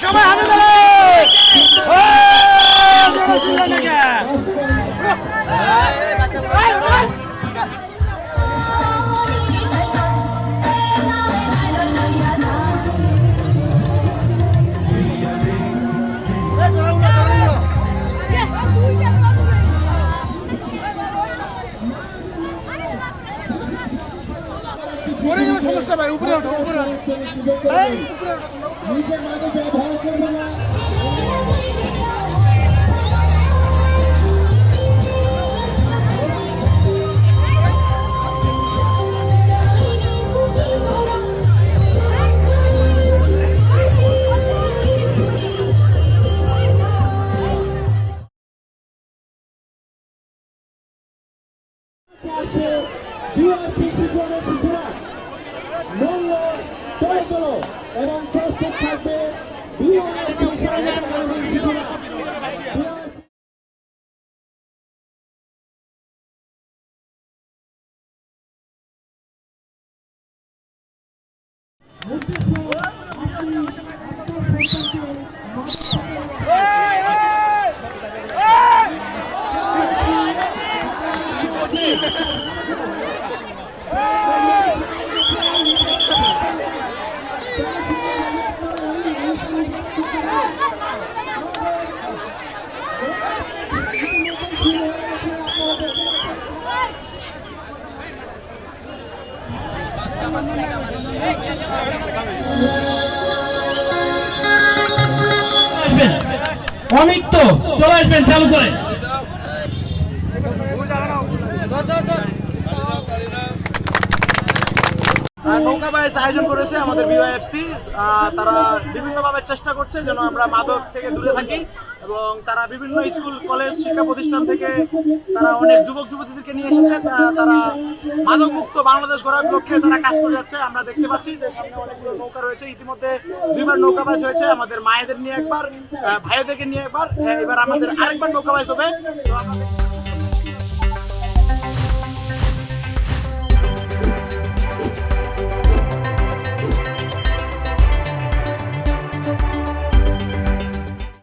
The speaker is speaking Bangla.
সবাই হাতে সমস্যা ভাই উপরে ওঠো উপরে এবং প্রস্তুত থাকবে অমিত তো চলে আসবেন চালু করে। নৌকা বাইচ আয়োজন করেছে আমাদের বিওএফসি। তারা বিভিন্নভাবে চেষ্টা করছে যেন আমরা মাদক থেকে দূরে থাকি এবং তারা বিভিন্ন স্কুল কলেজ শিক্ষা প্রতিষ্ঠান থেকে তারা অনেক যুবক যুবতীদেরকে নিয়ে এসেছে। তারা মাদক মুক্ত বাংলাদেশ গড়ার লক্ষ্যে তারা কাজ করে যাচ্ছে। আমরা দেখতে পাচ্ছি যে সামনে অনেকগুলো নৌকা রয়েছে। ইতিমধ্যে 2বার নৌকা বাইচ হয়েছে, আমাদের মায়েদের নিয়ে একবার, ভাইদেরকে নিয়ে একবার, এবার আমাদের আরেকবার নৌকা বাইচ হবে।